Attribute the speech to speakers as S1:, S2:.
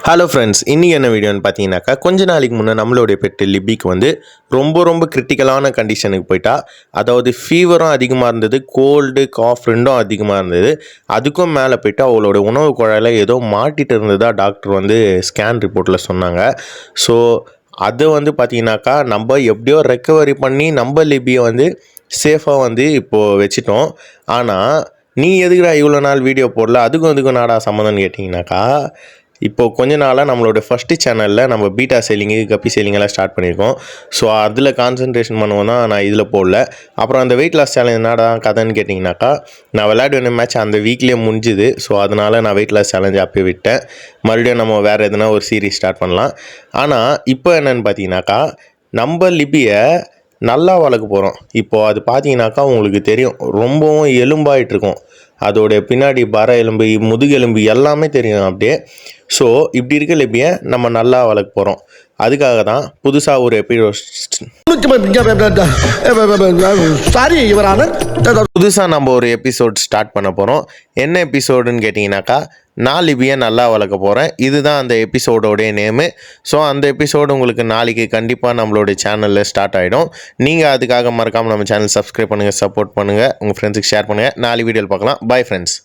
S1: Hello friends, இன்றைக்கி என்ன வீடியோன்னு பார்த்தீங்கன்னாக்கா, கொஞ்ச நாளைக்கு முன்னே நம்மளுடைய பெட்டு லிபிக்கு வந்து ரொம்ப கிரிட்டிக்கலான கண்டிஷனுக்கு போயிட்டா. அதாவது ஃபீவரும் அதிகமாக இருந்தது, கோல்டு காஃப் ரெண்டும் அதிகமாக இருந்தது. அதுக்கும் மேலே போய்ட்டு அவளோட உணவு குழாயில் ஏதோ மாட்டிகிட்டு இருந்ததா டாக்டர் வந்து ஸ்கேன் ரிப்போர்ட்டில் சொன்னாங்க. ஸோ அது வந்து பார்த்தீங்கன்னாக்கா, நம்ம எப்படியோ ரெக்கவரி பண்ணி நம்ம லிபியை வந்து சேஃபாக வந்து இப்போது வச்சிட்டோம். ஆனால் நீ எதுக்குடா இவ்வளோ நாள் வீடியோ போடல, அதுக்கும் நாடா சம்மந்தம்னு கேட்டிங்கனாக்கா, இப்போது கொஞ்ச நாளாக நம்மளோட ஃபஸ்ட்டு சேனலில் நம்ம பீட்டா செல்லிங்கு கப்பி செல்லிங்கெல்லாம் ஸ்டார்ட் பண்ணியிருக்கோம். ஸோ அதில் கான்சன்ட்ரேஷன் பண்ணுவோம் தான் நான் இதில் போடல. அப்புறம் அந்த வெயிட் லாஸ் சேலஞ்ச் என்னடா கதைன்னு கேட்டிங்கனாக்கா, நான் விளையாட வேண்டிய மேட்ச் அந்த வீக்லேயே முடிஞ்சுது. ஸோ அதனால் நான் வெயிட் லாஸ் சேலஞ்ச் அப்போயே விட்டேன். மறுபடியும் நம்ம வேறு எதுனா ஒரு சீரீஸ் ஸ்டார்ட் பண்ணலாம். ஆனால் இப்போ என்னென்னு பார்த்தீங்கன்னாக்கா, நம்ம லிபியை நல்லா வளர்க்க போகிறோம். இப்போது அது பார்த்தீங்கன்னாக்கா உங்களுக்கு தெரியும், ரொம்பவும் எலும்பாயிட்ருக்கும். அதோடைய பின்னாடி பற எலும்பு, முதுகெலும்பு எல்லாமே தெரியும் அப்படியே. ஸோ இப்படி இருக்க லிபியை நம்ம நல்லா வளர்க்க போகிறோம். அதுக்காக தான் புதுசாக ஒரு புதுசாக நம்ம ஒரு எபிசோட் ஸ்டார்ட் பண்ண போகிறோம். என்ன எபிசோடுன்னு கேட்டிங்கனாக்கா, நான் லிபியை நல்லா வளர்க்க போகிறேன். இதுதான் அந்த எபிசோடோடைய நேமு. ஸோ அந்த எபிசோடு உங்களுக்கு நாளைக்கு கண்டிப்பாக நம்மளோட சேனலில் ஸ்டார்ட் ஆகிடும். நீங்கள் அதுக்காக மறக்காமல் நம்ம சேனல் சப்ஸ்கிரைப் பண்ணுங்கள், சப்போர்ட் பண்ணுங்கள், உங்கள் ஃப்ரெண்ட்ஸுக்கு ஷேர் பண்ணுங்கள். நாளைக்கு வீடியோவில் பார்க்கலாம். Bye friends.